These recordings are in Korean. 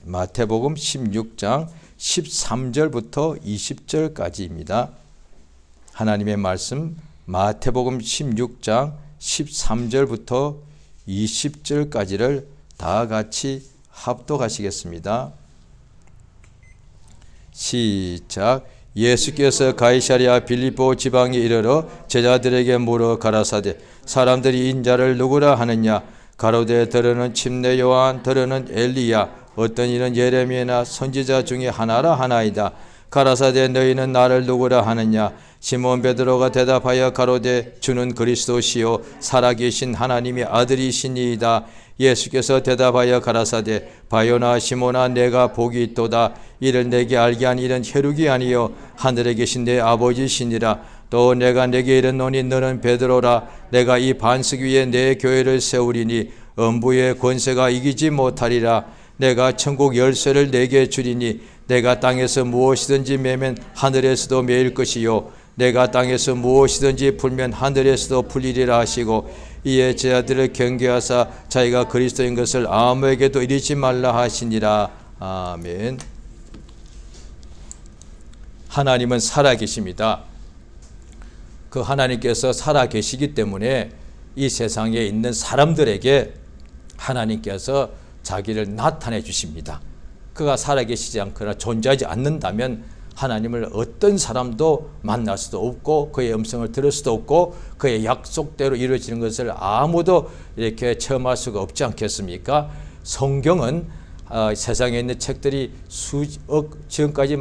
마태복음 16장 13절부터 20절까지입니다. 하나님의 말씀 마태복음 16장 13절부터 20절까지를 다 같이 합독하시겠습니다. 시작. 예수께서 가이사랴 빌립보 지방에 이르러 제자들에게 물어 가라사대 사람들이 인자를 누구라 하느냐. 가로되 더러는 침례 요한, 더러는 엘리야, 어떤 이는 예레미야나 선지자 중에 하나라 하나이다. 가라사대 너희는 나를 누구라 하느냐. 시몬 베드로가 대답하여 가로되 주는 그리스도시요 살아계신 하나님의 아들이시니이다. 예수께서 대답하여 가라사대 바요나 시몬아 내가 복이 있도다. 이를 내게 알게 한 이는 혈육이 아니요 하늘에 계신 내 아버지시니라. 또 내가 내게 이르노니 너는 베드로라. 내가 이 반석 위에 내 교회를 세우리니 음부의 권세가 이기지 못하리라. 내가 천국 열쇠를 내게 주리니 내가 땅에서 무엇이든지 매면 하늘에서도 매일 것이요 내가 땅에서 무엇이든지 풀면 하늘에서도 풀리리라 하시고 이에 제자들을 경계하사 자기가 그리스도인 것을 아무에게도 이르지 말라 하시니라. 아멘. 하나님은 살아계십니다. 그 하나님께서 살아계시기 때문에 이 세상에 있는 사람들에게 하나님께서 자기를 나타내 주십니다. 그가 살아계시지 않거나 존재하지 않는다면 하나님을 어떤 사람도 만날 수도 없고 그의 음성을 들을 수도 없고 그의 약속대로 이루어지는 것을 아무도 이렇게 체험할 수가 없지 않겠습니까? 성경은 세상에 있는 책들이 수억, 지금까지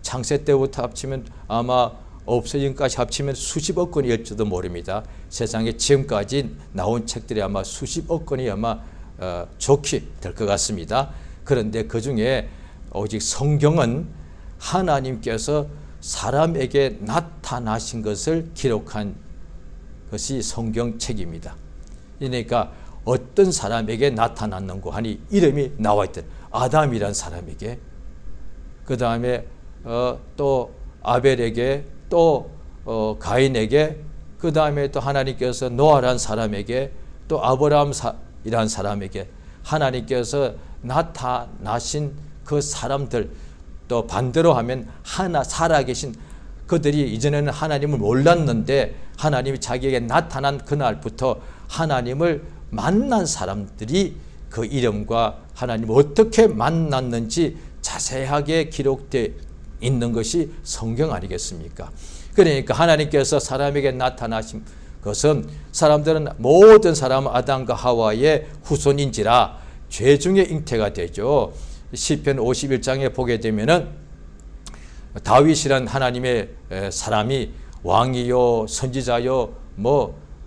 창세 때부터 합치면 아마 없어진까지 합치면 수십억 권일지도 모릅니다. 세상에 지금까지 나온 책들이 아마 수십억 권이 아마 좋게 될 것 같습니다. 그런데 그 중에 오직 성경은 하나님께서 사람에게 나타나신 것을 기록한 것이 성경책입니다. 그러니까 어떤 사람에게 나타났는고 하니 이름이 나와 있던 아담이란 사람에게, 그 다음에 또 아벨에게, 또 가인에게, 그 다음에 또 하나님께서 노아란 사람에게, 또 아브라함이란 사람에게 하나님께서 나타나신 그 사람들, 또 반대로 하면 살아계신 그들이 이전에는 하나님을 몰랐는데 하나님이 자기에게 나타난 그날부터 하나님을 만난 사람들이 그 이름과 하나님을 어떻게 만났는지 자세하게 기록되어 있는 것이 성경 아니겠습니까? 그러니까 하나님께서 사람에게 나타나신 것은 사람들은 모든 사람은 아담과 하와의 후손인지라 죄 중에 잉태가 되죠. 시편 51장에 보게 되면은 다윗이란 하나님의 사람이 왕이요 선지자요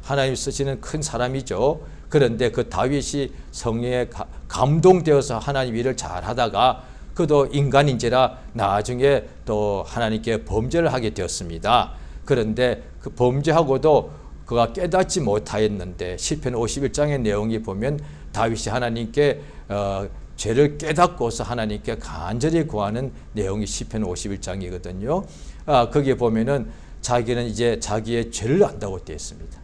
하나님 쓰시는 큰 사람이죠. 그런데 그 다윗이 성령에 감동되어서 하나님 일을 잘 하다가 그도 인간인지라 나중에 또 하나님께 범죄를 하게 되었습니다. 그런데 그 범죄하고도 그가 깨닫지 못하였는데 시편 51장의 내용이 보면 다윗이 하나님께 죄를 깨닫고서 하나님께 간절히 구하는 내용이 시편 51장이거든요. 거기에 보면은 자기는 이제 자기의 죄를 안다고 되어 있습니다.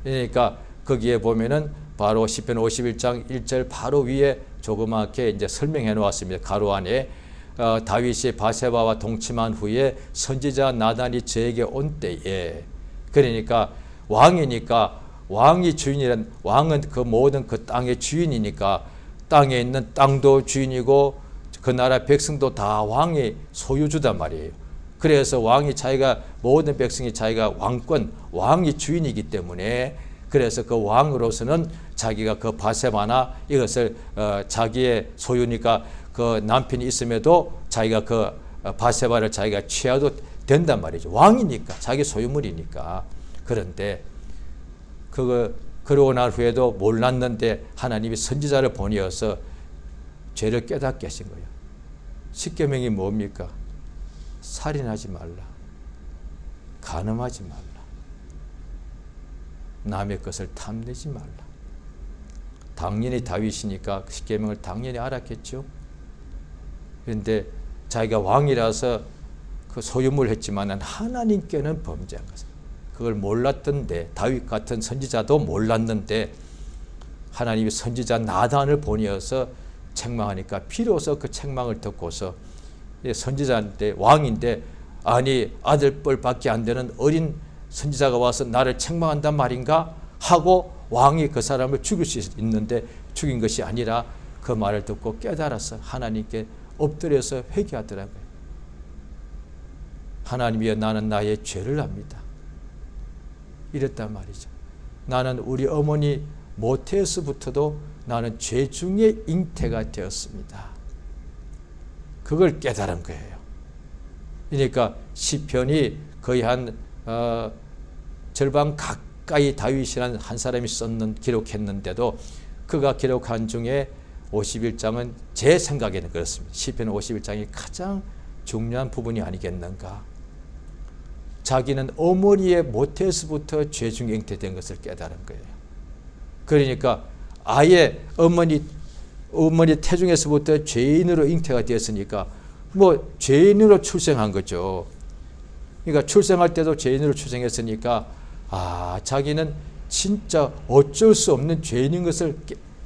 그러니까 거기에 보면은 바로 시편 51장 1절 바로 위에 조그맣게 이제 설명해 놓았습니다. 가로 안에 다윗이 바세바와 동침한 후에 선지자 나단이 저에게 온 때에, 그러니까 왕이니까 왕이 주인이란, 왕은 그 모든 그 땅의 주인이니까 땅에 있는 땅도 주인이고 그 나라 백성도 다 왕의 소유주단 말이에요. 그래서 왕이 자기가, 모든 백성이 자기가 왕권, 왕이 주인이기 때문에 그래서 그 왕으로서는 자기가 그 바세바나 이것을 자기의 소유니까 그 남편이 있음에도 자기가 그 바세바를 자기가 취하도 된단 말이죠. 왕이니까, 자기 소유물이니까. 그런데 그러고 난 후에도 몰랐는데 하나님이 선지자를 보내어서 죄를 깨닫게 하신 거예요. 십계명이 뭡니까? 살인하지 말라, 간음하지 말라, 남의 것을 탐내지 말라. 당연히 다윗이니까 십계명을 당연히 알았겠죠. 그런데 자기가 왕이라서 그 소유물 했지만 하나님께는 범죄한 것입니다. 그걸 몰랐던데, 다윗 같은 선지자도 몰랐는데 하나님이 선지자 나단을 보내어서 책망하니까 비로소 그 책망을 듣고서 선지자인데 왕인데 아니 아들뻘밖에 안 되는 어린 선지자가 와서 나를 책망한단 말인가 하고 왕이 그 사람을 죽일 수 있는데 죽인 것이 아니라 그 말을 듣고 깨달아서 하나님께 엎드려서 회개하더라고요. 하나님이여 나는 나의 죄를 압니다. 이랬단 말이죠. 나는 우리 어머니 모태에서부터도 나는 죄 중에 잉태가 되었습니다. 그걸 깨달은 거예요. 그러니까 시편이 거의 한 절반 가까이 다윗이라는 한 사람이 기록했는데도 그가 기록한 중에 51장은 제 생각에는 그렇습니다. 시편 51장이 가장 중요한 부분이 아니겠는가. 자기는 어머니의 모태에서부터 죄 중에 잉태된 것을 깨달은 거예요. 그러니까 아예 어머니 태중에서부터 죄인으로 잉태가 되었으니까 뭐 죄인으로 출생한 거죠. 그러니까 출생할 때도 죄인으로 출생했으니까 자기는 진짜 어쩔 수 없는 죄인인 것을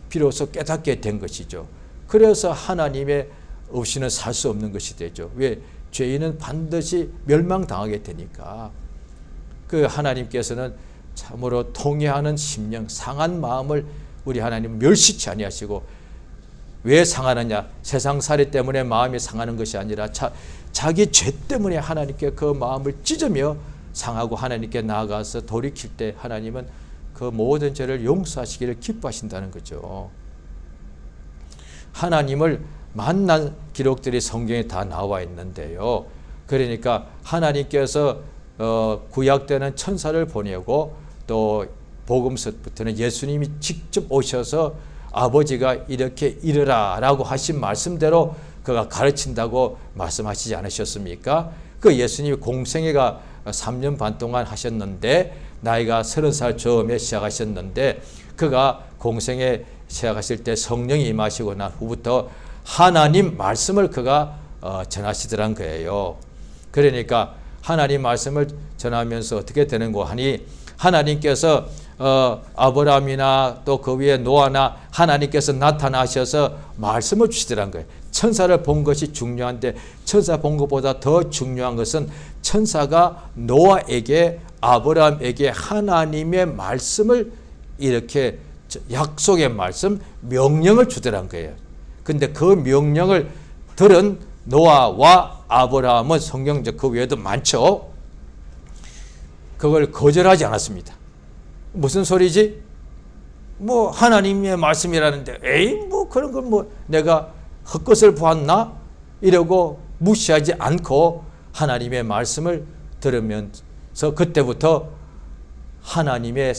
비로소 깨닫게 된 것이죠. 그래서 하나님의 없이는 살 수 없는 것이 되죠. 왜? 죄인은 반드시 멸망당하게 되니까. 그 하나님께서는 참으로 통회하는 심령, 상한 마음을 우리 하나님 멸시치 아니하시고, 왜 상하느냐? 세상살이 때문에 마음이 상하는 것이 아니라 자기 죄 때문에 하나님께 그 마음을 찢으며 상하고 하나님께 나아가서 돌이킬 때 하나님은 그 모든 죄를 용서하시기를 기뻐하신다는 거죠. 하나님을 만난 기록들이 성경에 다 나와 있는데요. 그러니까 하나님께서 구약 때는 천사를 보내고 또 복음서부터는 예수님이 직접 오셔서 아버지가 이렇게 이르라 라고 하신 말씀대로 그가 가르친다고 말씀하시지 않으셨습니까? 그 예수님이 공생애가 3년 반 동안 하셨는데 나이가 30살 즈음에 시작하셨는데 그가 공생애 시작하실 때 성령이 임하시고 난 후부터 하나님 말씀을 그가 전하시더란 거예요. 그러니까 하나님 말씀을 전하면서 어떻게 되는고 하니 하나님께서 아브라함이나 또 그 위에 노아나 하나님께서 나타나셔서 말씀을 주시더란 거예요. 천사를 본 것이 중요한데 천사 본 것보다 더 중요한 것은 천사가 노아에게 아브라함에게 하나님의 말씀을 이렇게 약속의 말씀, 명령을 주더란 거예요. 근데 그 명령을 들은 노아와 아브라함은 성경적 그 외에도 많죠. 그걸 거절하지 않았습니다. 무슨 소리지? 뭐 하나님의 말씀이라는데 에이 뭐 그런 건 뭐 내가 헛것을 보았나? 이러고 무시하지 않고 하나님의 말씀을 들으면서 그때부터 하나님의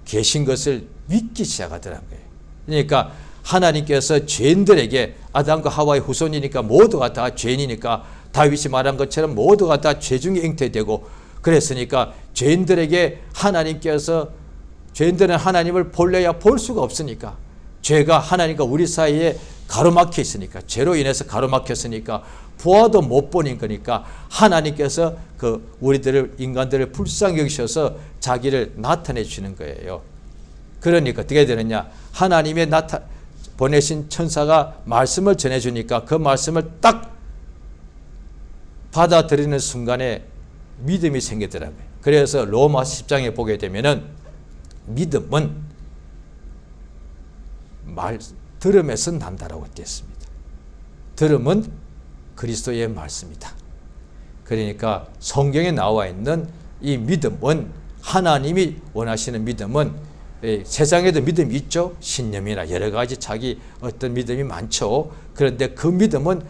계신 것을 믿기 시작하더라는 거예요. 그러니까 하나님께서 죄인들에게 아담과 하와의 후손이니까 모두가 다 죄인이니까 다윗이 말한 것처럼 모두가 다 죄 중에 잉태되고 그랬으니까 죄인들에게 하나님께서 죄인들은 하나님을 볼래야 볼 수가 없으니까 죄가 하나님과 우리 사이에 가로막혀 있으니까 죄로 인해서 가로막혔으니까 보아도 못 보는 거니까 하나님께서 그 우리들을 인간들을 불쌍히 여기셔서 자기를 나타내 주시는 거예요. 그러니까 어떻게 되느냐? 하나님의 보내신 천사가 말씀을 전해주니까 그 말씀을 딱 받아들이는 순간에 믿음이 생기더라고요. 그래서 로마 10장에 보게 되면은 믿음은 들음에서 난다라고 되어 있습니다. 들음은 그리스도의 말씀이다. 그러니까 성경에 나와 있는 이 믿음은 하나님이 원하시는 믿음은 세상에도 믿음이 있죠. 신념이나 여러 가지 자기 어떤 믿음이 많죠. 그런데 그 믿음은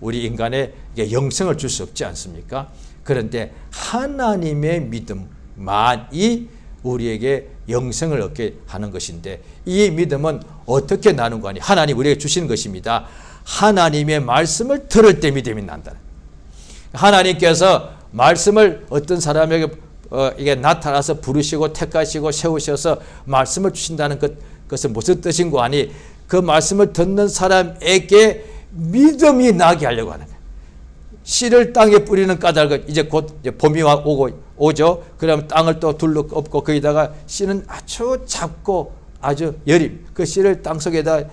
우리 인간에게 영생을 줄 수 없지 않습니까? 그런데 하나님의 믿음만이 우리에게 영생을 얻게 하는 것인데 이 믿음은 어떻게 나는 거니? 하나님 우리에게 주시는 것입니다. 하나님의 말씀을 들을 때 믿음이 난다. 하나님께서 말씀을 어떤 사람에게 이게 나타나서 부르시고 택하시고 세우셔서 말씀을 주신다는 것은 무슨 뜻인 거 아니? 그 말씀을 듣는 사람에게 믿음이 나게 하려고 하는 거예요. 씨를 땅에 뿌리는 까닭은 이제 곧 봄이 오죠. 그러면 땅을 또 둘러엎고 거기다가 씨는 아주 작고 아주 여림 그 씨를 땅 속에다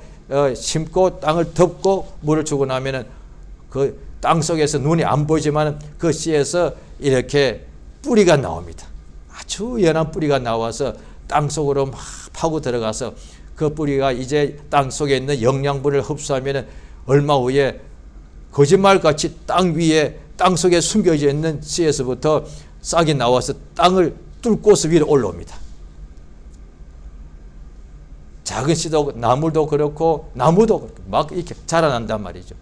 심고 땅을 덮고 물을 주고 나면은 그 땅 속에서 눈이 안 보이지만 그 씨에서 이렇게 뿌리가 나옵니다. 아주 연한 뿌리가 나와서 땅 속으로 막 파고 들어가서 그 뿌리가 이제 땅 속에 있는 영양분을 흡수하면 얼마 후에 거짓말같이 땅 위에 땅 속에 숨겨져 있는 씨에서부터 싹이 나와서 땅을 뚫고서 위로 올라옵니다. 작은 씨도 나물도 그렇고 나무도 그렇고 막 이렇게 자라난단 말이죠.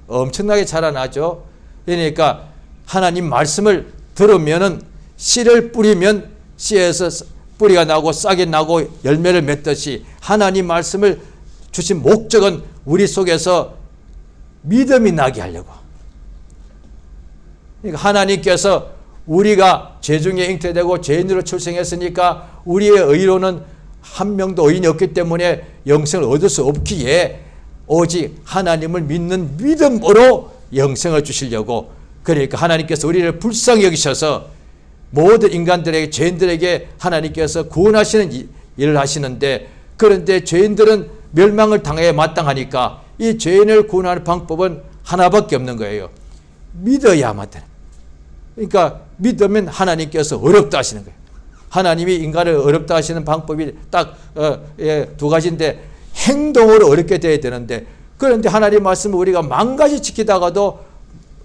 엄청나게 자라나죠. 그러니까 하나님 말씀을 들으면은 씨를 뿌리면 씨에서 뿌리가 나고 싹이 나고 열매를 맺듯이 하나님 말씀을 주신 목적은 우리 속에서 믿음이 나게 하려고. 그러니까 하나님께서 우리가 죄 중에 잉태되고 죄인으로 출생했으니까 우리의 의로는 한 명도 의인이 없기 때문에 영생을 얻을 수 없기에 오직 하나님을 믿는 믿음으로 영생을 주시려고, 그러니까 하나님께서 우리를 불쌍히 여기셔서 모든 인간들에게, 죄인들에게 하나님께서 구원하시는 일을 하시는데, 그런데 죄인들은 멸망을 당해 마땅하니까 이 죄인을 구원하는 방법은 하나밖에 없는 거예요. 믿어야만 되는. 그러니까 믿으면 하나님께서 어렵다 하시는 거예요. 하나님이 인간을 어렵다 하시는 방법이 딱 두 가지인데, 행동으로 어렵게 돼야 되는데, 그런데 하나님 말씀을 우리가 만 가지 지키다가도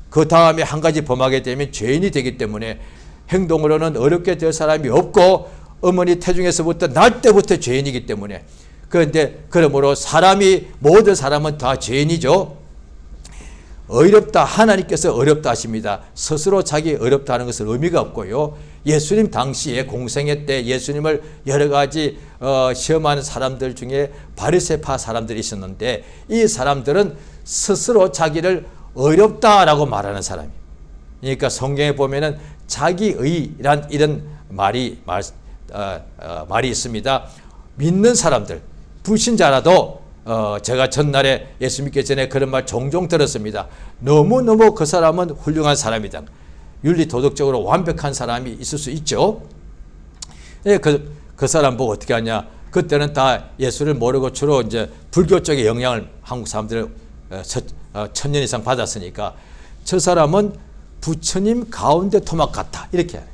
그 다음에 한 가지 범하게 되면 죄인이 되기 때문에 행동으로는 어렵게 될 사람이 없고, 어머니 태중에서부터 날 때부터 죄인이기 때문에. 그런데 그러므로 모든 사람은 다 죄인이죠. 어렵다, 하나님께서 어렵다 하십니다. 스스로 자기 어렵다 하는 것은 의미가 없고요. 예수님 당시에 공생애 때 예수님을 여러 가지 시험하는 사람들 중에 바리새파 사람들이 있었는데, 이 사람들은 스스로 자기를 어렵다라고 말하는 사람이에요. 그러니까 성경에 보면은 자기의란 이런 말이 있습니다. 믿는 사람들, 불신자라도 제가 전날에 예수 믿기 전에 그런 말 종종 들었습니다. 너무너무 그 사람은 훌륭한 사람이다. 윤리 도덕적으로 완벽한 사람이 있을 수 있죠. 그 사람 보고 어떻게 하냐. 그때는 다 예수를 모르고 주로 이제 불교 쪽의 영향을 한국 사람들 1000년 이상 받았으니까 저 사람은 부처님 가운데 토막 같다. 이렇게 하네.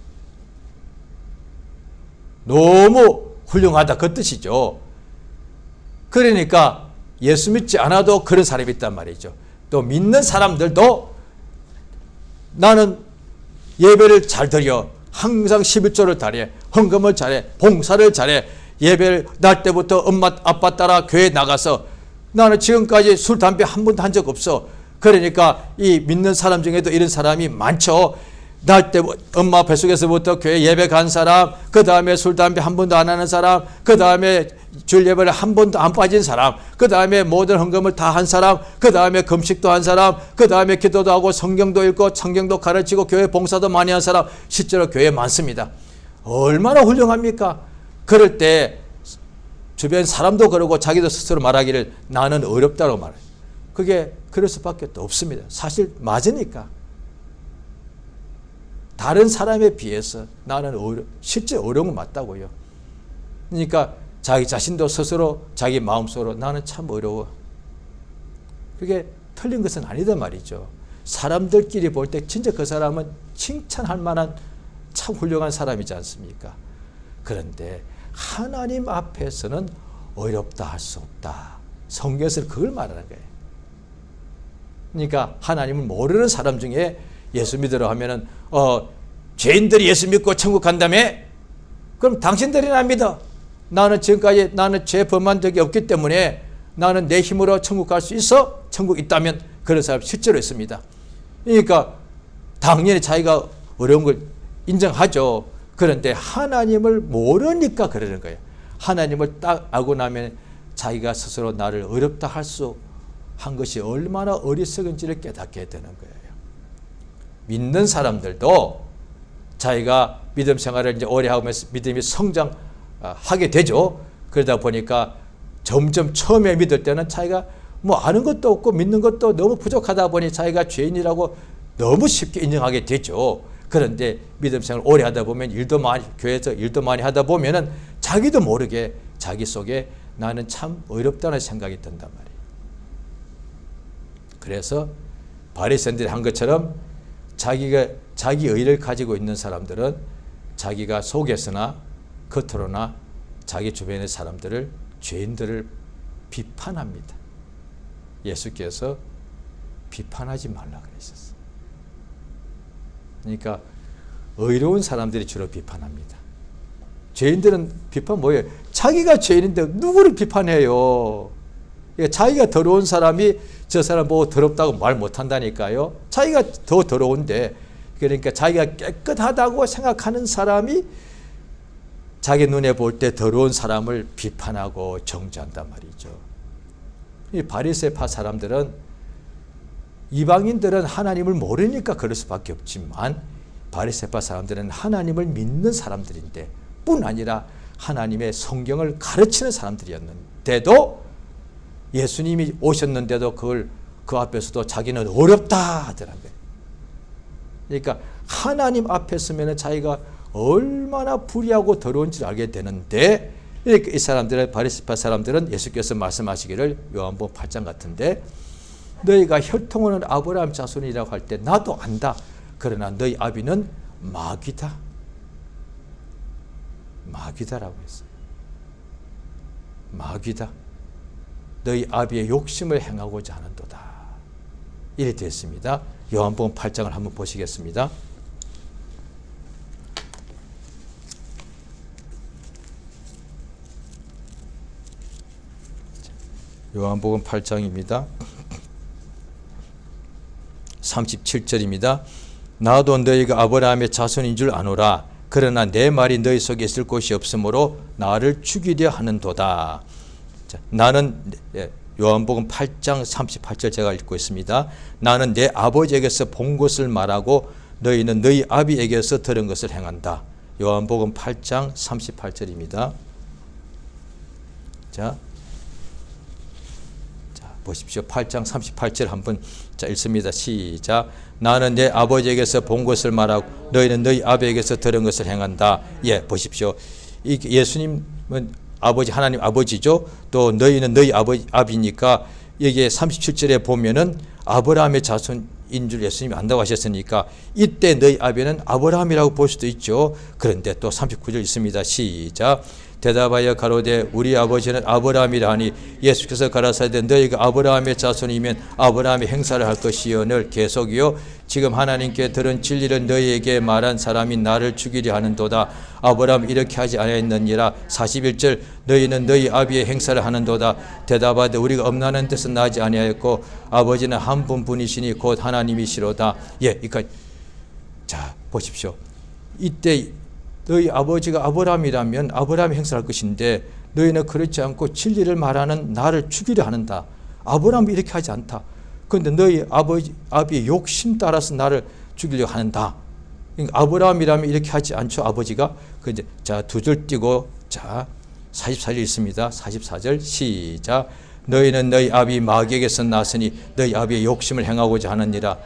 너무 훌륭하다. 그 뜻이죠. 그러니까 예수 믿지 않아도 그런 사람이 있단 말이죠. 또 믿는 사람들도 나는 예배를 잘 드려, 항상 11조를 잘해, 헌금을 잘해, 봉사를 잘해, 예배를 날 때부터 엄마 아빠 따라 교회에 나가서 나는 지금까지 술 담배 한 번도 한 적 없어. 그러니까 이 믿는 사람 중에도 이런 사람이 많죠. 날 때 엄마 뱃속에서부터 교회 예배 간 사람, 그 다음에 술 담배 한 번도 안 하는 사람, 그 다음에 주일 예배를 한 번도 안 빠진 사람, 그 다음에 모든 헌금을 다 한 사람, 그 다음에 금식도 한 사람, 그 다음에 기도도 하고 성경도 읽고 성경도 가르치고 교회 봉사도 많이 한 사람, 실제로 교회에 많습니다. 얼마나 훌륭합니까? 그럴 때 주변 사람도 그러고 자기도 스스로 말하기를 나는 어렵다고 말해요. 그게 그럴 수밖에 없습니다. 사실 맞으니까. 다른 사람에 비해서 나는 실제 어려운 건 맞다고요. 그러니까 자기 자신도 스스로 자기 마음속으로 나는 참 어려워. 그게 틀린 것은 아니다 말이죠. 사람들끼리 볼 때 진짜 그 사람은 칭찬할 만한 참 훌륭한 사람이지 않습니까? 그런데 하나님 앞에서는 어렵다 할 수 없다. 성경에서는 그걸 말하는 거예요. 그러니까 하나님을 모르는 사람 중에 예수 믿으러 하면은 죄인들이 예수 믿고 천국 간다며? 그럼 당신들이나 안 믿어. 나는 지금까지 나는 죄 범한 적이 없기 때문에 나는 내 힘으로 천국 갈 수 있어? 천국 있다면 그런 사람 실제로 있습니다. 그러니까 당연히 자기가 어려운 걸 인정하죠. 그런데 하나님을 모르니까 그러는 거예요. 하나님을 딱 알고 나면 자기가 스스로 나를 어렵다 할 수 한 것이 얼마나 어리석은지를 깨닫게 되는 거예요. 믿는 사람들도 자기가 믿음 생활을 이제 오래 하면서 믿음이 성장하게 되죠. 그러다 보니까 점점 처음에 믿을 때는 자기가 뭐 아는 것도 없고 믿는 것도 너무 부족하다 보니 자기가 죄인이라고 너무 쉽게 인정하게 되죠. 그런데 믿음 생활을 오래 하다 보면 교회에서 일도 많이 하다 보면은 자기도 모르게 자기 속에 나는 참 어렵다는 생각이 든단 말이에요. 그래서 바리새인들이 한 것처럼 자기 의를 가지고 있는 사람들은 자기가 속에서나 겉으로나 자기 주변의 사람들을, 죄인들을 비판합니다. 예수께서 비판하지 말라 그러셨어요. 그러니까 의로운 사람들이 주로 비판합니다. 죄인들은 비판 뭐예요? 자기가 죄인인데 누구를 비판해요? 자기가 더러운 사람이 저 사람 보고 더럽다고 말 못한다니까요. 자기가 더 더러운데, 그러니까 자기가 깨끗하다고 생각하는 사람이 자기 눈에 볼 때 더러운 사람을 비판하고 정죄한단 말이죠. 이 바리새파 사람들은, 이방인들은 하나님을 모르니까 그럴 수밖에 없지만 바리새파 사람들은 하나님을 믿는 사람들인데 뿐 아니라 하나님의 성경을 가르치는 사람들이었는데도, 예수님이 오셨는데도 그 앞에서도 자기는 어렵다 하더라고요. 그러니까 하나님 앞에 서면 자기가 얼마나 불의하고 더러운지를 알게 되는데, 이렇게 이 사람들은, 바리새파 사람들은 예수께서 말씀하시기를, 요한복음 8장 같은데, 너희가 혈통하는 아브라함 자손이라고 할 때 나도 안다. 그러나 너희 아비는 마귀다. 마귀다라고 했어요. 마귀다. 너희 아비의 욕심을 행하고자 하는도다. 이래 됐습니다. 요한복음 8장을 한번 보시겠습니다. 요한복음 8장입니다. 37절입니다. 나도 너희가 아브라함의 자손인 줄 아노라. 그러나 내 말이 너희 속에 있을 곳이 없으므로 나를 죽이려 하는도다. 자, 나는, 요한복음 8장 38절 제가 읽고 있습니다. 나는 내 아버지에게서 본 것을 말하고 너희는 너희 아비에게서 들은 것을 행한다. 요한복음 8장 38절입니다. 자, 보십시오. 8장 38절 한번 읽습니다. 시작. 나는 내 아버지에게서 본 것을 말하고 너희는 너희 아버지에게서 들은 것을 행한다. 예, 보십시오. 예수님은 하나님 아버지죠. 또 너희는 너희 아비니까, 여기에 37절에 보면은 아브라함의 자손인 줄 예수님이 안다고 하셨으니까 이때 너희 아비는 아브라함이라고 볼 수도 있죠. 그런데 또 39절 있습니다. 시작. 대답하여 가로되 우리 아버지는 아브라함이라 하니 예수께서 가라사대 너희가 아브라함의 자손이면 아브라함의 행사를 할 것이요. 늘 계속이요. 지금 하나님께 들은 진리를 너희에게 말한 사람이 나를 죽이려 하는도다. 아브라함 이렇게 하지 아니하였느니라. 41절 너희는 너희 아비의 행사를 하는도다. 대답하되 우리가 엄나는 뜻은 나지 아니하였고 아버지는 한 분이시니 곧 하나님이시로다. 예, 그러니까 자 보십시오. 이때 너희 아버지가 아브라함이라면 아브라함이 행사할 것인데 너희는 그렇지 않고 진리를 말하는 나를 죽이려 하는다. 아브라함이 이렇게 하지 않다. 그런데 너희 아비의 욕심 따라서 나를 죽이려 하는다. 그러니까 아브라함이라면 이렇게 하지 않죠. 아버지가. 자, 두 줄 띄고 자 44절 있습니다. 44절 시작. 너희는 너희 아비 마귀에게서 났으니 너희 아비의 욕심을 행하고자 하느니라.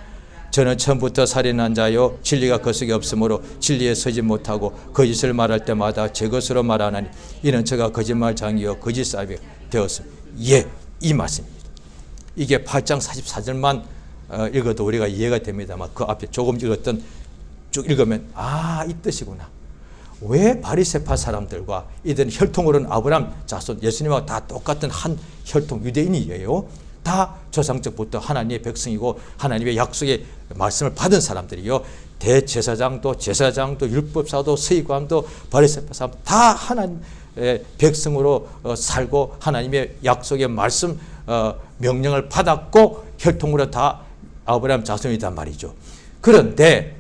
저는 처음부터 살인한 자요 진리가 그 속에 없으므로 진리에 서지 못하고 거짓을 말할 때마다 제 것으로 말하나니 이는 저가 거짓말장이요 거짓사람이 되었습니다. 예, 이 말씀입니다. 이게 8장 44절만 읽어도 우리가 이해가 됩니다만 그 앞에 조금 읽었던 쭉 읽으면 이 뜻이구나. 왜 바리새파 사람들과 이들은 혈통으로는 아브라함 자손 예수님하고 다 똑같은 한 혈통 유대인이에요. 다 조상적부터 하나님의 백성이고 하나님의 약속의 말씀을 받은 사람들이요. 대제사장도 제사장도 율법사도 서기관도 바리새파 사람 다 하나님의 백성으로 살고 하나님의 약속의 말씀 명령을 받았고 혈통으로 다 아브라함 자손이단 말이죠. 그런데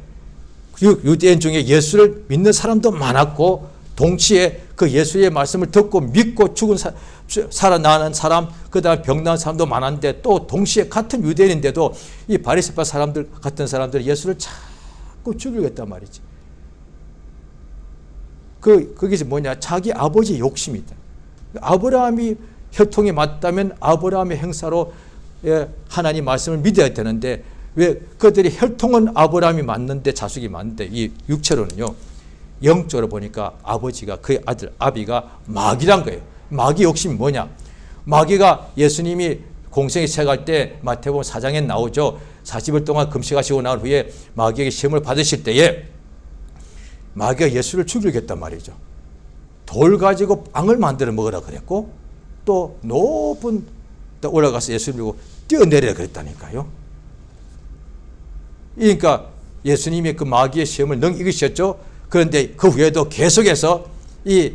유대인 중에 예수를 믿는 사람도 많았고 동시에 그 예수의 말씀을 듣고 믿고 살아나는 사람, 그 다음에 병난 사람도 많았는데 또 동시에 같은 유대인인데도 이 바리새파 사람들 같은 사람들이 예수를 자꾸 죽이겠단 말이지. 그게 뭐냐? 자기 아버지의 욕심이다. 아브라함이 혈통이 맞다면 아브라함의 행사로 하나님 말씀을 믿어야 되는데 왜 그들이 혈통은 아브라함이 맞는데 자식이 맞는데 이 육체로는요. 영적으로 보니까 아버지가 그의 아들 아비가 마귀란 거예요. 마귀 욕심이 뭐냐? 마귀가 예수님이 공생이 새갈 때 마태복음 4장에 나오죠. 40일 동안 금식하시고 난 후에 마귀에게 시험을 받으실 때에 마귀가 예수를 죽이겠단 말이죠. 돌 가지고 빵을 만들어 먹으라 그랬고 또 높은 데 올라가서 예수를 밀고 뛰어내리라 그랬다니까요. 그러니까 예수님이 그 마귀의 시험을 이기셨죠. 그런데 그 후에도 계속해서 이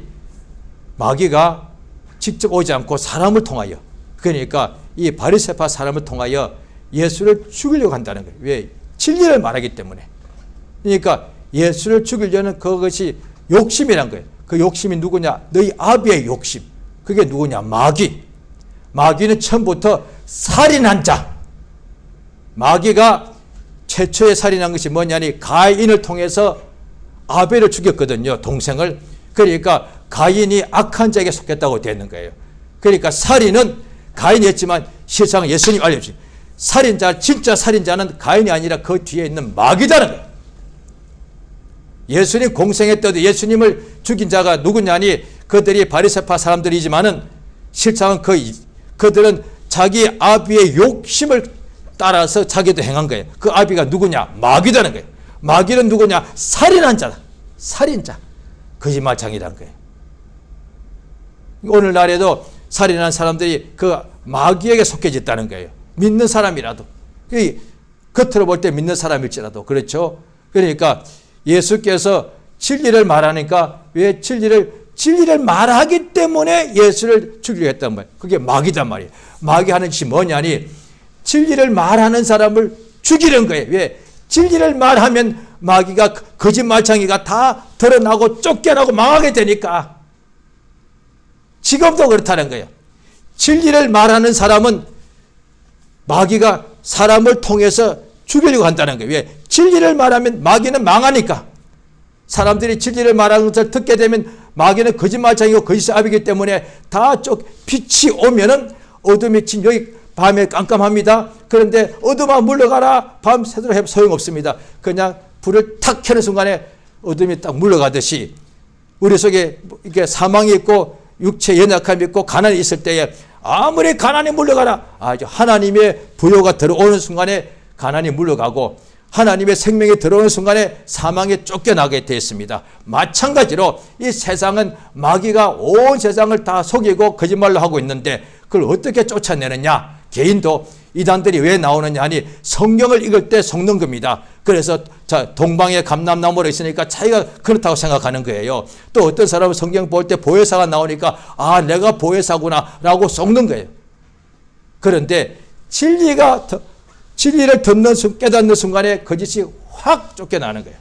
마귀가 직접 오지 않고 사람을 통하여, 그러니까 이 바리새파 사람을 통하여 예수를 죽이려고 한다는 거예요. 왜? 진리를 말하기 때문에. 그러니까 예수를 죽이려는 그것이 욕심이란 거예요. 그 욕심이 누구냐? 너희 아비의 욕심. 그게 누구냐? 마귀. 마귀는 처음부터 살인한 자. 마귀가 최초에 살인한 것이 뭐냐니 가인을 통해서 아벨을 죽였거든요. 동생을. 그러니까 가인이 악한 자에게 속했다고 되는 거예요. 그러니까 살인은 가인이 했지만 실상은 예수님 알려주신 살인자, 진짜 살인자는 가인이 아니라 그 뒤에 있는 마귀다는 거예요. 예수님 공생했더도 예수님을 죽인 자가 누구냐니 그들이 바리새파 사람들이지만은 실상은 그들은 자기 아비의 욕심을 따라서 자기도 행한 거예요. 그 아비가 누구냐? 마귀다는 거예요. 마귀는 누구냐? 살인한 자다. 살인자. 거짓말장이라는 거예요. 오늘날에도 살인한 사람들이 그 마귀에게 속해졌다는 거예요. 믿는 사람이라도. 겉으로 볼 때 믿는 사람일지라도. 그렇죠? 그러니까 예수께서 진리를 말하니까 왜 진리를 말하기 때문에 예수를 죽이려 했단 말이에요. 그게 마귀단 말이에요. 마귀 하는 짓이 뭐냐니 진리를 말하는 사람을 죽이는 거예요. 왜? 진리를 말하면 마귀가 거짓말창이가 다 드러나고 쫓겨나고 망하게 되니까. 지금도 그렇다는 거예요. 진리를 말하는 사람은 마귀가 사람을 통해서 죽이려고 한다는 거예요. 왜? 진리를 말하면 마귀는 망하니까. 사람들이 진리를 말하는 것을 듣게 되면 마귀는 거짓말창이고 거짓의 아비이기 때문에 다 빛이 오면은 어둠이 진 여기 밤에 깜깜합니다. 그런데 어둠아 물러가라. 밤 새도록 해도 소용없습니다. 그냥 불을 탁 켜는 순간에 어둠이 딱 물러가듯이 우리 속에 이렇게 사망이 있고 육체 연약함이 있고 가난이 있을 때에 아무리 가난이 물러가라. 아주 하나님의 부요가 들어오는 순간에 가난이 물러가고 하나님의 생명이 들어오는 순간에 사망에 쫓겨나게 되었습니다. 마찬가지로 이 세상은 마귀가 온 세상을 다 속이고 거짓말로 하고 있는데 그걸 어떻게 쫓아내느냐? 개인도 이단들이 왜 나오느냐 하니 성경을 읽을 때 속는 겁니다. 그래서 동방에 감람나무로 있으니까 자기가 그렇다고 생각하는 거예요. 또 어떤 사람은 성경 볼 때 보혜사가 나오니까 아 내가 보혜사구나 라고 속는 거예요. 그런데 진리를 깨닫는 순간에 거짓이 확 쫓겨나는 거예요.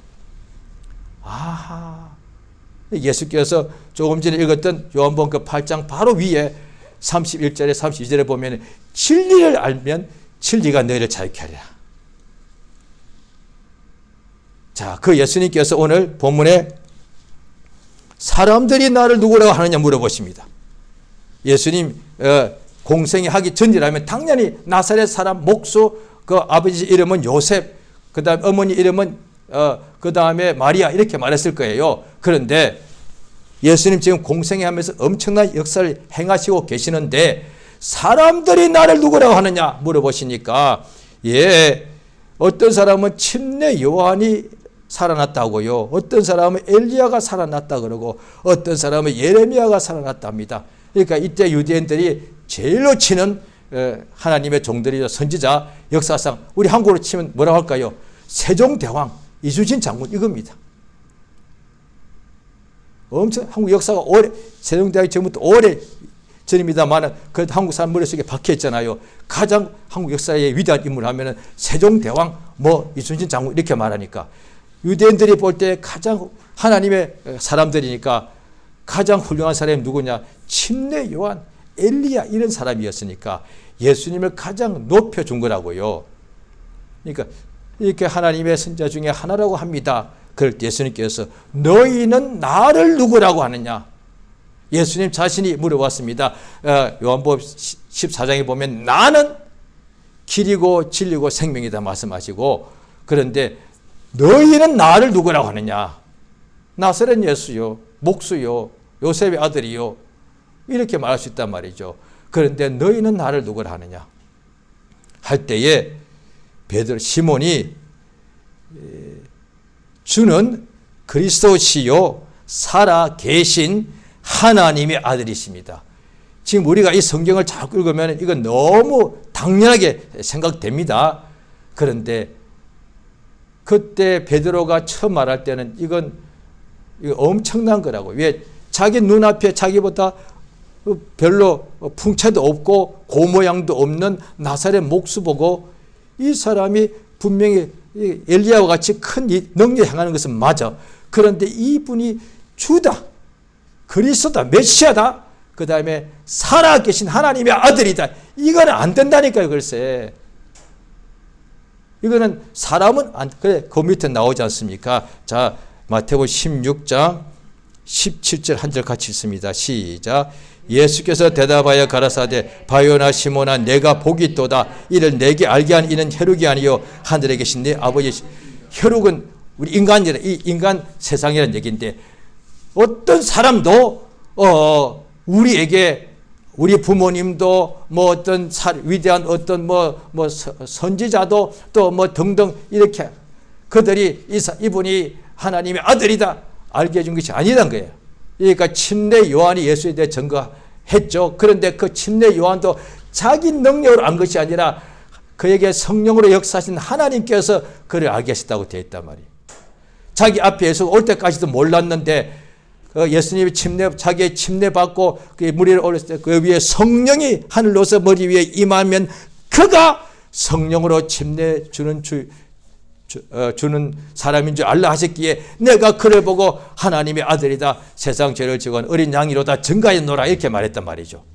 아하. 예수께서 조금 전에 읽었던 요한복음 그 8장 바로 위에 31절에 32절에 보면 진리를 알면 진리가 너희를 자유케 하리라. 자, 그 예수님께서 오늘 본문에 사람들이 나를 누구라고 하느냐 물어보십니다. 예수님 공생이 하기 전이라면 당연히 나사렛 사람 목수 그 아버지 이름은 요셉 그 다음 어머니 이름은 그 다음에 마리아 이렇게 말했을 거예요. 그런데 예수님 지금 공생회 하면서 엄청난 역사를 행하시고 계시는데 사람들이 나를 누구라고 하느냐 물어보시니까 어떤 사람은 침례 요한이 살아났다고요. 어떤 사람은 엘리야가 살아났다 그러고 어떤 사람은 예레미야가 살아났답니다. 그러니까 이때 유대인들이 제일로 치는 하나님의 종들이죠. 선지자 역사상 우리 한국으로 치면 뭐라고 할까요? 세종대왕 이순신 장군 이겁니다. 엄청 한국 역사가 세종대왕이 전부터 오래 전입니다만 그 한국 사람 머릿속에 박혀 있잖아요. 가장 한국 역사의 위대한 인물 하면은 세종대왕 이순신 장군 이렇게 말하니까 유대인들이 볼 때 가장 하나님의 사람들이니까 가장 훌륭한 사람이 누구냐? 침례 요한, 엘리야 이런 사람이었으니까 예수님을 가장 높여준 거라고요. 그러니까 이렇게 하나님의 선자 중에 하나라고 합니다. 그럴 때 예수님께서 너희는 나를 누구라고 하느냐? 예수님 자신이 물어봤습니다. 요한복음 14장에 보면 나는 길이고 진리고 생명이다 말씀하시고 그런데 너희는 나를 누구라고 하느냐? 나사렛 예수요, 목수요, 요셉의 아들이요 이렇게 말할 수 있단 말이죠. 그런데 너희는 나를 누구라 하느냐? 할 때에 베드로 시몬이 주는 그리스도시요 살아 계신 하나님의 아들이십니다. 지금 우리가 이 성경을 자꾸 읽으면 이건 너무 당연하게 생각됩니다. 그런데 그때 베드로가 처음 말할 때는 이거 엄청난 거라고. 왜? 자기 눈앞에 자기보다 별로 풍채도 없고 고모양도 없는 나사렛 목수 보고 이 사람이 분명히 엘리야와 같이 큰 능력을 행하는 것은 맞아. 그런데 이분이 주다, 그리스도다, 메시아다, 그 다음에 살아계신 하나님의 아들이다. 이거는 안 된다니까요. 글쎄. 이거는 사람은 안, 그래, 그 밑에 나오지 않습니까? 자, 마태복음 16장 17절 한 절 같이 읽습니다. 시작. 예수께서 대답하여 가라사대 바요나 시몬아 내가 복이 있도다. 이를 내게 알게 한 이는 혈육이 아니요 하늘에 계신 내 아버지. 혈육은 우리 인간이라, 이 인간 세상이라는 얘기인데 어떤 사람도 우리에게 우리 부모님도 뭐 어떤 위대한 어떤 뭐 선지자도 또 뭐 등등 이렇게 그들이 이분이 하나님의 아들이다 알게 해준 것이 아니란 거예요. 그러니까 침례 요한이 예수에 대해 증거했죠. 그런데 그 침례 요한도 자기 능력으로 안 것이 아니라 그에게 성령으로 역사하신 하나님께서 그를 알게 하셨다고 되어 있단 말이에요. 자기 앞에 예수 올 때까지도 몰랐는데 예수님이 자기의 침례 받고 무리를 올렸을 때 그 위에 성령이 하늘로서 머리 위에 임하면 그가 성령으로 침례 주는 사람인 줄 알라 하셨기에 내가 그를 보고 하나님의 아들이다 세상 죄를 지고 한 어린 양이로다 증가했노라 이렇게 말했단 말이죠.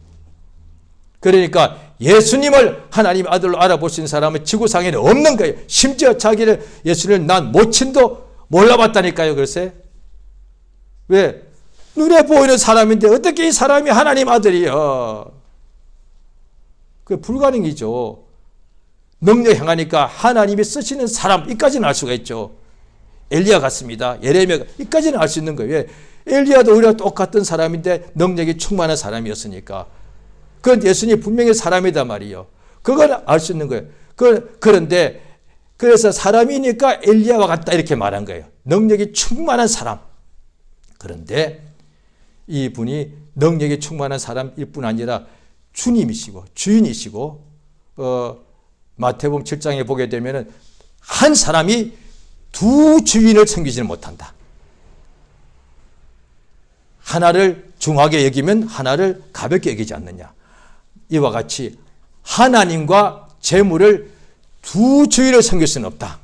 그러니까 예수님을 하나님의 아들로 알아볼 수 있는 사람은 지구상에는 없는 거예요. 심지어 자기를 예수를 난 모친도 몰라봤다니까요. 글쎄. 왜? 눈에 보이는 사람인데 어떻게 이 사람이 하나님 아들이요? 그게 불가능이죠. 능력 행하니까 하나님이 쓰시는 사람 이까지는 알 수가 있죠. 엘리야 같습니다. 예레미야 이까지는 알 수 있는 거예요. 왜? 엘리야도 우리와 똑같은 사람인데 능력이 충만한 사람이었으니까. 그건 예수님이 분명히 사람이다 말이요. 그걸 알 수 있는 거예요. 그런데 그래서 사람이니까 엘리야와 같다 이렇게 말한 거예요. 능력이 충만한 사람. 그런데 이분이 능력이 충만한 사람일 뿐 아니라 주님이시고 주인이시고 마태복음 7장에 보게 되면 한 사람이 두 주인을 섬기지는 못한다. 하나를 중하게 여기면 하나를 가볍게 여기지 않느냐. 이와 같이 하나님과 재물을 두 주인을 섬길 수는 없다.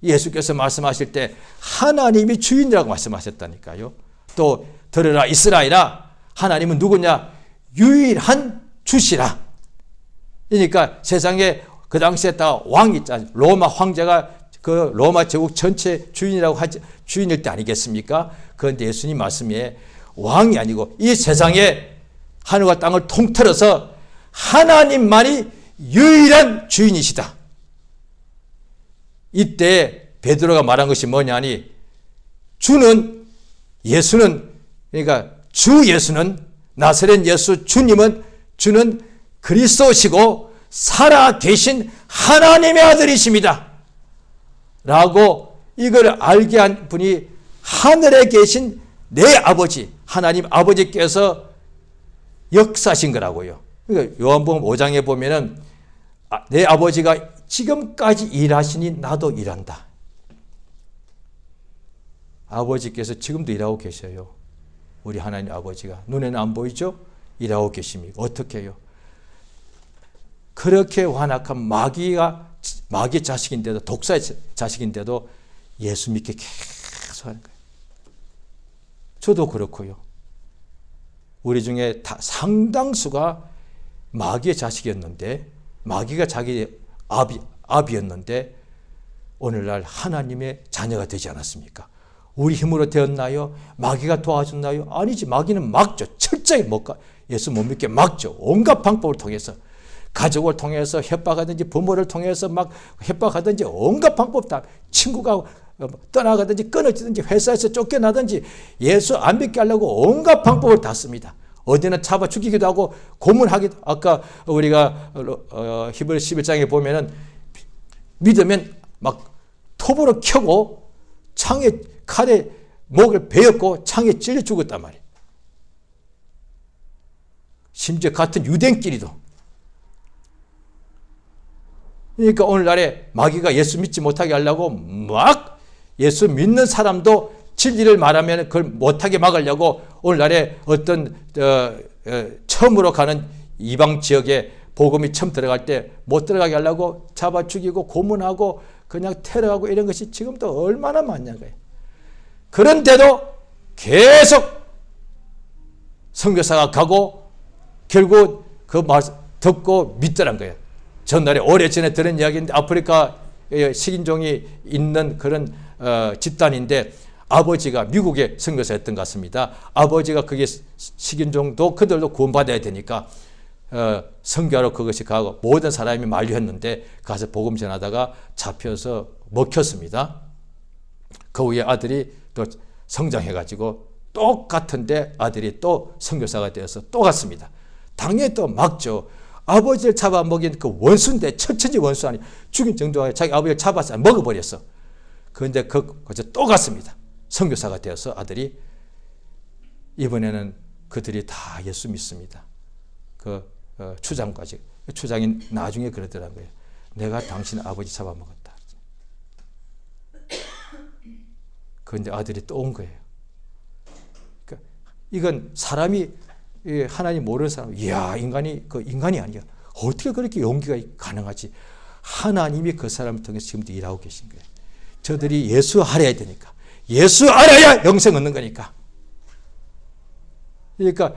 예수께서 말씀하실 때 하나님이 주인이라고 말씀하셨다니까요. 또 들으라 이스라엘아 하나님은 누구냐? 유일한 주시라. 그러니까 세상에 그 당시에 다 왕이 있잖아요. 로마 황제가 그 로마 제국 전체 주인이라고 하지 주인일 때 아니겠습니까? 그런데 예수님 말씀에 왕이 아니고 이 세상에 하늘과 땅을 통틀어서 하나님만이 유일한 주인이시다. 이때 베드로가 말한 것이 뭐냐니 예수는 그러니까 주 예수는 나사렛 예수 주님은 주는 그리스도시고 살아 계신 하나님의 아들이십니다. 라고 이걸 알게 한 분이 하늘에 계신 내 아버지 하나님 아버지께서 역사하신 거라고요. 그러니까 요한복음 5장에 보면은 내 아버지가 지금까지 일하시니 나도 일한다. 아버지께서 지금도 일하고 계셔요. 우리 하나님 아버지가 눈에는 안 보이죠? 일하고 계십니다. 어떻게 해요? 그렇게 완악한 마귀의 자식인데도 독사의 자식인데도 예수 믿게 계속 하는 거예요. 저도 그렇고요. 우리 중에 상당수가 마귀의 자식이었는데 마귀가 자기 아비였는데 오늘날 하나님의 자녀가 되지 않았습니까? 우리 힘으로 되었나요? 마귀가 도와줬나요? 아니지. 마귀는 막죠. 철저히 예수 못 믿게 막죠. 온갖 방법을 통해서 가족을 통해서 협박하든지 부모를 통해서 막 협박하든지 온갖 방법 다 친구가 떠나가든지 끊어지든지 회사에서 쫓겨나든지 예수 안 믿게 하려고 온갖 방법을 다 씁니다. 어디는 잡아 죽이기도 하고 고문하기도. 아까 우리가 히브리 11장에 보면은 믿으면 막 톱으로 켜고 창에 칼에 목을 베었고 창에 찔려 죽었단 말이에요. 심지어 같은 유대인끼리도. 그러니까 오늘날에 마귀가 예수 믿지 못하게 하려고 막 예수 믿는 사람도 진리를 말하면 그걸 못하게 막으려고 오늘날에 어떤 처음으로 가는 이방 지역에 복음이 처음 들어갈 때 못 들어가게 하려고 잡아 죽이고 고문하고 그냥 테러하고 이런 것이 지금도 얼마나 많냐고요. 그런데도 계속 선교사가 가고 결국 그 말 듣고 믿더란 거예요. 전날에 오래전에 들은 이야기인데 아프리카 식인종이 있는 그런 집단인데 아버지가 미국의 선교사였던 것 같습니다. 아버지가 그게 식인종도 그들도 구원받아야 되니까 선교하러 그것이 가고 모든 사람이 만류했는데 가서 복음 전하다가 잡혀서 먹혔습니다. 그 후에 아들이 또 성장해가지고 똑같은데 아들이 또 선교사가 되어서 또 갔습니다. 당연히 또 막죠. 아버지를 잡아먹인 그 원수인데 처처지 원수 아니 죽인 정도가 자기 아버지를 잡아서 먹어버렸어. 그런데 그저 또 갔습니다. 선교사가 되어서 아들이 이번에는 그들이 다 예수 믿습니다. 그 추장까지. 추장이 나중에 그러더라고요. 내가 당신 아버지 잡아먹었다. 그런데 아들이 또 온 거예요. 그러니까 이건 사람이 하나님 모르는 사람, 이야 인간이 아니야. 어떻게 그렇게 용기가 가능하지? 하나님이 그 사람을 통해서 지금도 일하고 계신 거예요. 저들이 예수 알아야 되니까. 예수 알아야 영생 얻는 거니까. 그러니까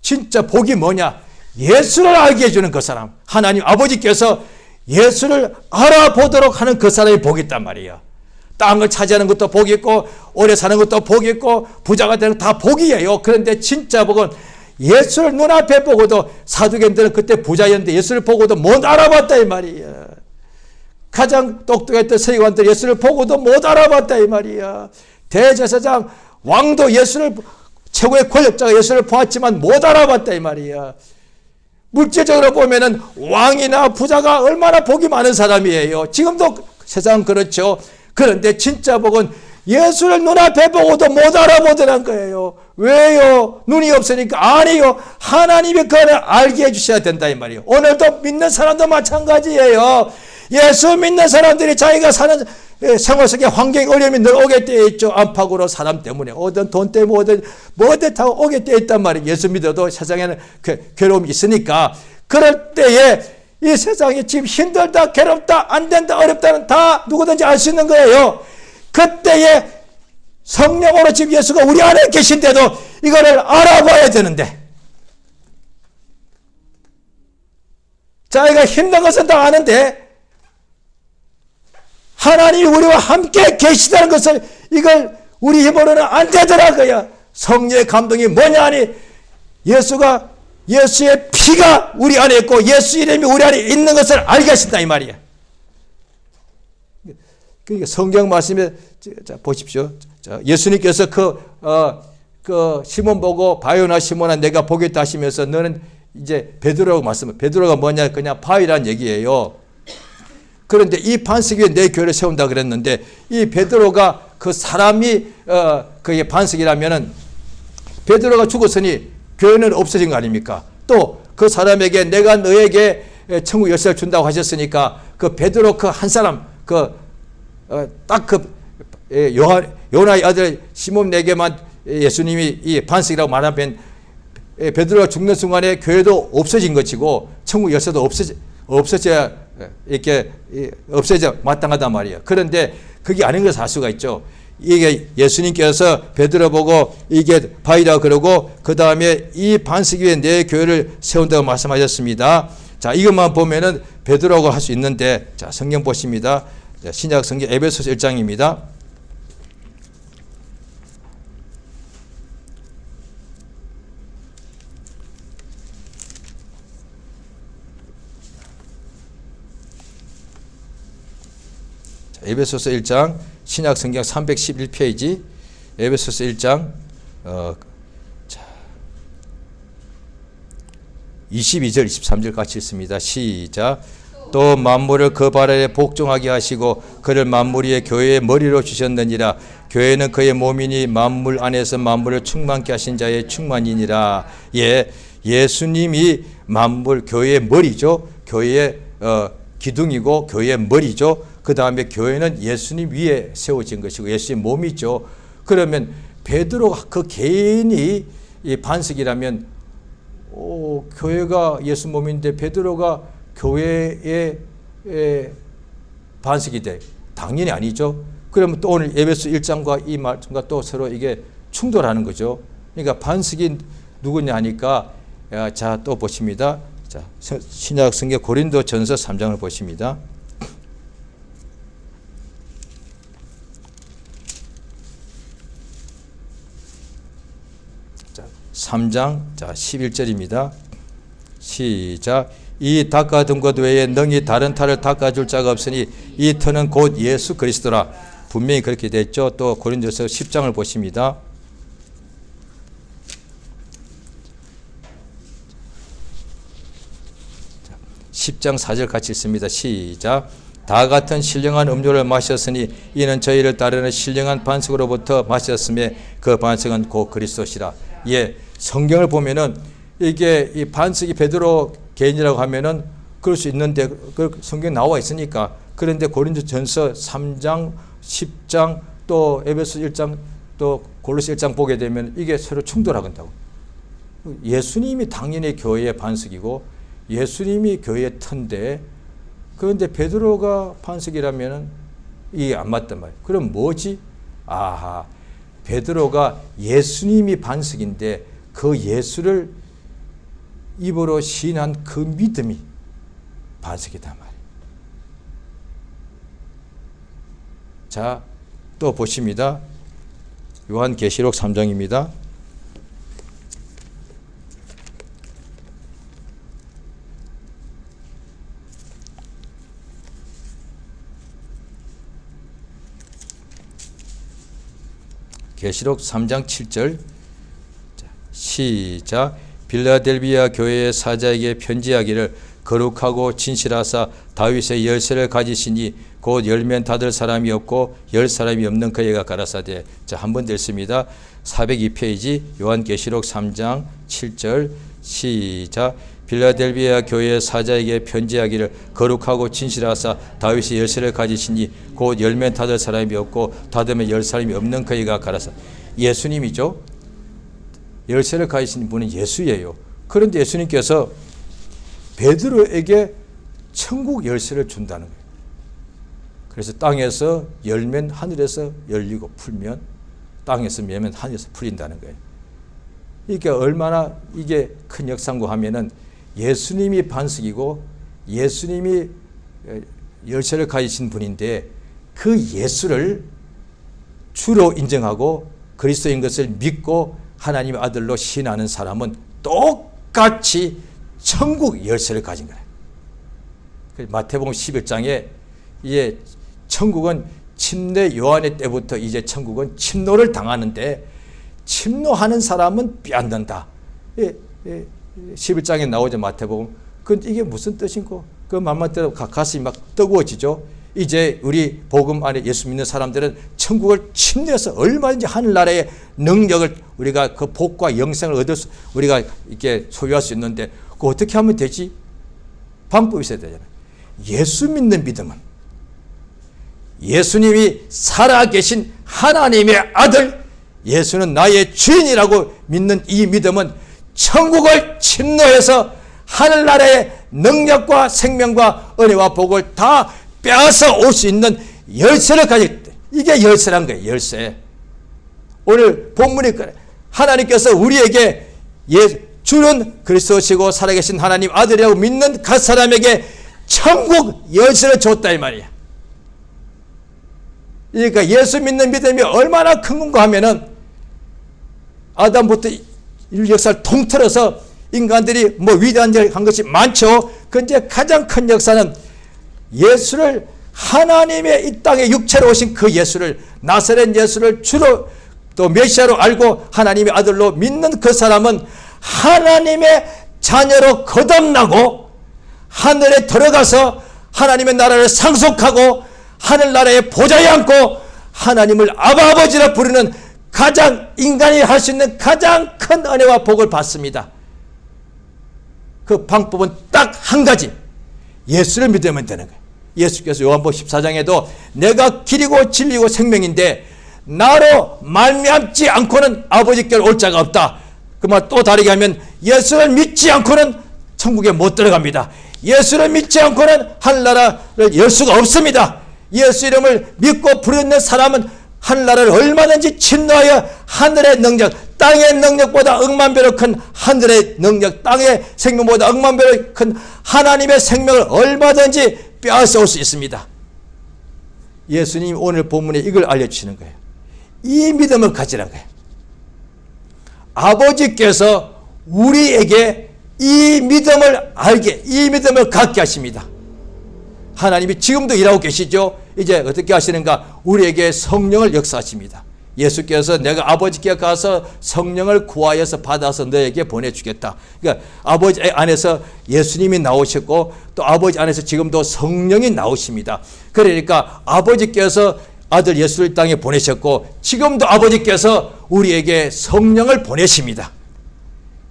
진짜 복이 뭐냐? 예수를 알게 해주는 그 사람. 하나님 아버지께서 예수를 알아보도록 하는 그 사람이 복이 있단 말이에요. 땅을 차지하는 것도 복이 있고 오래 사는 것도 복이 있고 부자가 되는 다 복이에요. 그런데 진짜 복은 예수를 눈앞에 보고도 사두개인들은 그때 부자였는데 예수를 보고도 못 알아봤다 이 말이야. 가장 똑똑했던 서기관들 예수를 보고도 못 알아봤다 이 말이야. 대제사장 왕도 예수를 최고의 권력자가 예수를 보았지만 못 알아봤다 이 말이야. 물질적으로 보면은 왕이나 부자가 얼마나 복이 많은 사람이에요. 지금도 세상 그렇죠. 그런데 진짜 복은 예수를 눈앞에 보고도 못 알아보더란 거예요. 왜요? 눈이 없으니까. 아니요. 하나님이 그를 알게 해주셔야 된다 이 말이에요. 오늘도 믿는 사람도 마찬가지예요. 예수 믿는 사람들이 자기가 사는 생활 속에 환경이 어려움이 늘 오게 되어 있죠. 안팎으로 사람 때문에 오든 돈 때문에 뭐든 다 오게 되어 있단 말이에요. 예수 믿어도 세상에는 괴로움이 있으니까. 그럴 때에 이 세상이 지금 힘들다, 괴롭다, 안 된다, 어렵다는 다 누구든지 알 수 있는 거예요. 그때에 성령으로 지금 예수가 우리 안에 계신데도 이거를 알아봐야 되는데 자기가 힘든 것은 다 아는데 하나님이 우리와 함께 계시다는 것을 이걸 우리 힘으로는 안 되더라고요. 성령의 감동이 뭐냐 하니 예수의 피가 우리 안에 있고 예수 이름이 우리 안에 있는 것을 알게 하신다 이 말이야. 그러니까 성경 말씀에 자 보십시오. 자, 예수님께서 그 시몬 보고 바요나 시몬아 내가 보겠다 하시면서 너는 이제 베드로라고 말씀을 베드로가 뭐냐 그냥 바위란 얘기예요. 그런데 이 반석 위에 내 교회를 세운다 그랬는데 이 베드로가 그 사람이 그게 반석이라면은 베드로가 죽었으니 교회는 없어진 거 아닙니까? 또 그 사람에게 내가 너에게 천국 열쇠를 준다고 하셨으니까 그 베드로 그 한 사람 딱 그 요나의 아들 시몬에게만 예수님이 이 반석이라고 말하면 베드로가 죽는 순간에 교회도 없어진 것이고 천국 열쇠도 없어져야 이렇게 없어져 마땅하단 말이에요. 그런데 그게 아닌 것을 알 수가 있죠. 이게 예수님께서 베드로 보고 이게 바위라 그러고 그 다음에 이 반석 위에 내 교회를 세운다고 말씀하셨습니다. 자, 이것만 보면은 베드로라고 할 수 있는데 자, 성경 보십니다. 신약 성경 에베소서 1장입니다. 에베소서 1장 신약 성경 311페이지 에베소서 1장 22절 23절 같이 읽습니다. 시작. 또 만물을 그 발 아래 복종하게 하시고 그를 만물 위에 교회의 머리로 주셨느니라. 교회는 그의 몸이니 만물 안에서 만물을 충만케 하신 자의 충만이니라. 예, 예수님이 만물 교회의 머리죠. 교회의 기둥이고 교회의 머리죠. 그 다음에 교회는 예수님 위에 세워진 것이고 예수의 몸이죠. 그러면 베드로가 그 개인이 이 반석이라면 교회가 예수 몸인데 베드로가 교회의 반석이 돼? 당연히 아니죠. 그러면 또 오늘 에베소 1장과 이 말씀과 또 서로 이게 충돌하는 거죠. 그러니까 반석이 누구냐 하니까 자, 또 보십니다. 자, 신약 성경 고린도전서 3장을 보십니다. 자, 3장 자 11절입니다. 시작. 이 닦아둔 것 외에 능히 다른 탈을 닦아줄 자가 없으니 이 터는 곧 예수 그리스도라. 분명히 그렇게 됐죠. 또 고린도서 10장을 보십니다. 자, 10장 4절 같이 읽습니다. 시작. 다 같은 신령한 음료를 마셨으니 이는 저희를 따르는 신령한 반석으로부터 마셨음에 그 반석은 곧 그리스도시라. 예, 성경을 보면은 이게 이 반석이 베드로 개인이라고 하면은 그럴 수 있는데 그 성경에 나와 있으니까. 그런데 고린도전서 3장, 10장 또 에베소 1장 또 골로새 1장 보게 되면 이게 서로 충돌하건다고. 예수님이 당연히 교회의 반석이고 예수님이 교회의 터인데 그런데 베드로가 반석이라면은 이게 안 맞단 말이에요. 그럼 뭐지? 아하, 베드로가 예수님이 반석인데 그 예수를 입으로 시인한 그 믿음이 반석이다 말이에요. 자, 또 보십니다. 요한계시록 3장입니다. 계시록 3장 7절 시작. 빌라델비아 교회의 사자에게 편지하기를 거룩하고 진실하사 다윗의 열쇠를 가지시니 곧 열면 닫을 사람이 없고 열 사람이 없는 그에게 가라사대. 자, 한 번 더 읽습니다. 402페이지 요한계시록 3장 7절 시작. 빌라델비아 교회의 사자에게 편지하기를 거룩하고 진실하사 다윗의 열쇠를 가지시니 곧 열면 닫을 사람이 없고 닫으면 열 사람이 없는 그에게 가라사. 예수님이죠. 열쇠를 가지신 분은 예수예요. 그런데 예수님께서 베드로에게 천국 열쇠를 준다는 거예요. 그래서 땅에서 열면 하늘에서 열리고 풀면 땅에서 열면 하늘에서 풀린다는 거예요. 이게 얼마나 이게 큰 역사인가 하면은 예수님이 반석이고 예수님이 열쇠를 가지신 분인데 그 예수를 주로 인정하고 그리스도인 것을 믿고 하나님의 아들로 신하는 사람은 똑같이 천국 열쇠를 가진 거예요. 마태복음 11장에 이제 천국은 침례 요한의 때부터 이제 천국은 침노를 당하는데 침노하는 사람은 빼앗는다. 11장에 나오죠, 마태복음. 근데 이게 무슨 뜻인고? 그 맘마대로 가슴이 막 뜨거워지죠. 이제 우리 복음 안에 예수 믿는 사람들은 천국을 침례해서 얼마든지 하늘나라의 능력을 우리가 그 복과 영생을 얻을 수, 우리가 이렇게 소유할 수 있는데 그거 어떻게 하면 되지? 방법이 있어야 되잖아요. 예수 믿는 믿음은 예수님이 살아계신 하나님의 아들, 예수는 나의 주인이라고 믿는 이 믿음은 천국을 침노해서 하늘나라의 능력과 생명과 은혜와 복을 다 빼앗아 올 수 있는 열쇠를 가질 때, 이게 열쇠란 거예요. 열쇠. 오늘 본문이 하나님께서 우리에게 주는 그리스도시고 살아계신 하나님 아들이라고 믿는 그 사람에게 천국 열쇠를 줬다 이 말이야. 그러니까 예수 믿는 믿음이 얼마나 큰 건가 하면은 아담부터 인류 역사를 통틀어서 인간들이 뭐 위대한 일 한 것이 많죠. 그런데 가장 큰 역사는 예수를, 하나님의 이 땅에 육체로 오신 그 예수를, 나사렛 예수를 주로 또 메시아로 알고 하나님의 아들로 믿는 그 사람은 하나님의 자녀로 거듭나고 하늘에 들어가서 하나님의 나라를 상속하고 하늘나라의 보좌에 앉고 하나님을 아버지라 부르는 가장 인간이 할 수 있는 가장 큰 은혜와 복을 받습니다. 그 방법은 딱 한 가지, 예수를 믿으면 되는 거예요. 예수께서 요한복음 14장에도 내가 길이고 진리고 생명인데 나로 말미암지 않고는 아버지께로 올 자가 없다. 그 말 또 다르게 하면 예수를 믿지 않고는 천국에 못 들어갑니다. 예수를 믿지 않고는 하늘나라를 열 수가 없습니다. 예수 이름을 믿고 부르는 사람은 하늘나라를 얼마든지 침노하여 하늘의 능력, 땅의 능력보다 억만 배로 큰 하늘의 능력, 땅의 생명보다 억만 배로 큰 하나님의 생명을 얼마든지 빼앗아올 수 있습니다. 예수님 오늘 본문에 이걸 알려주시는 거예요. 이 믿음을 가지라는 거예요. 아버지께서 우리에게 이 믿음을 알게, 이 믿음을 갖게 하십니다. 하나님이 지금도 일하고 계시죠. 이제 어떻게 하시는가? 우리에게 성령을 역사하십니다. 예수께서 내가 아버지께 가서 성령을 구하여서 받아서 너에게 보내주겠다. 그러니까 아버지 안에서 예수님이 나오셨고 또 아버지 안에서 지금도 성령이 나오십니다. 그러니까 아버지께서 아들 예수를 땅에 보내셨고 지금도 아버지께서 우리에게 성령을 보내십니다.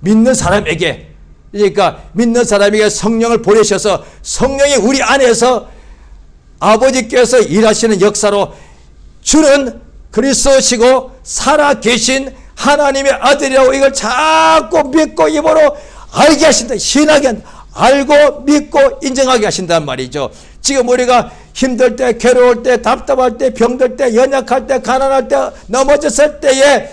믿는 사람에게, 그러니까 믿는 사람에게 성령을 보내셔서 성령이 우리 안에서 아버지께서 일하시는 역사로 주는 그리스도시고 살아계신 하나님의 아들이라고 이걸 자꾸 믿고 입으로 알게 하신다. 신하게 한다. 알고 믿고 인정하게 하신단 말이죠. 지금 우리가 힘들 때, 괴로울 때, 답답할 때, 병들 때, 연약할 때, 가난할 때, 넘어졌을 때에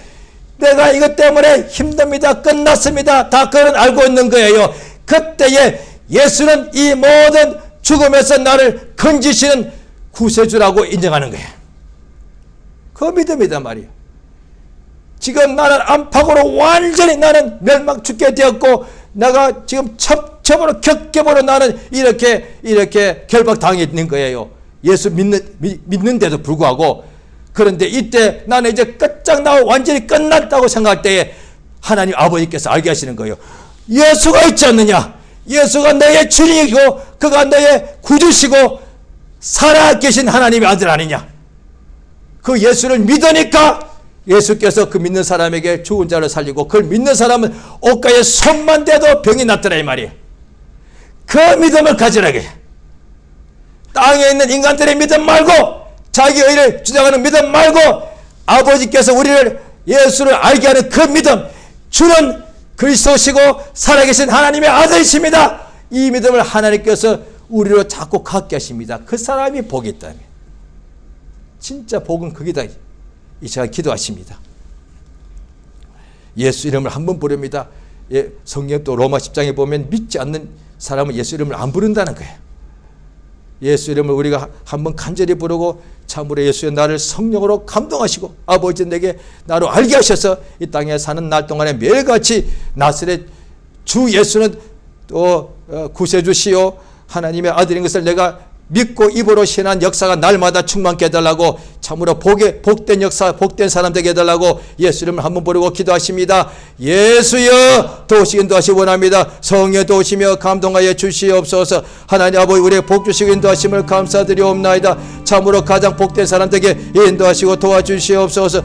내가 이것 때문에 힘듭니다. 끝났습니다. 다 그건 알고 있는 거예요. 그때에 예수는 이 모든 죽음에서 나를 건지시는 구세주라고 인정하는 거예요. 그 믿음이단 말이에요. 지금 나는 안팎으로 완전히 나는 멸망 죽게 되었고 내가 지금 첩첩으로 격ገብ으로 나는 이렇게 결박당해 있는 거예요. 예수 믿는데도 불구하고. 그런데 이때 나는 이제 끝장나고 완전히 끝났다고 생각할 때에 하나님 아버지께서 알게 하시는 거예요. 예수가 있지 않느냐? 예수가 너의 주님이고 그가 너의 구주시고 살아계신 하나님의 아들 아니냐? 그 예수를 믿으니까 예수께서 그 믿는 사람에게 죽은 자를 살리고 그걸 믿는 사람은 옷가에 손만 대도 병이 낫더라 이 말이에요. 그 믿음을 가지라게. 땅에 있는 인간들의 믿음 말고 자기 의를 주장하는 믿음 말고 아버지께서 우리를 예수를 알게 하는 그 믿음, 주는 그리스도시고 살아계신 하나님의 아들이십니다. 이 믿음을 하나님께서 우리로 자꾸 갖게 하십니다. 그 사람이 복이 있다면 진짜 복은 거기다. 이 시간 기도하십니다. 예수 이름을 한번 부릅니다. 예, 성경 또 로마 10장에 보면 믿지 않는 사람은 예수 이름을 안 부른다는 거예요. 예수 이름을 우리가 한번 간절히 부르고 참으로 예수의 나를 성령으로 감동하시고 아버지 내게 나로 알게 하셔서 이 땅에 사는 날 동안에 매일같이 나사렛 주 예수는 또 구세주시요 하나님의 아들인 것을 내가 믿고 입으로 신한 역사가 날마다 충만케 해달라고 참으로 복된 역사, 복된 사람 되게 해달라고 예수 이름을 한번 부르고 기도하십니다. 예수여 도우시긴 도하시 원합니다. 성령 도우시며 감동하여 주시옵소서. 하나님 아버지 우리의 복 주시고 인도하심을 감사드리옵나이다. 참으로 가장 복된 사람 되게 인도하시고 도와주시옵소서.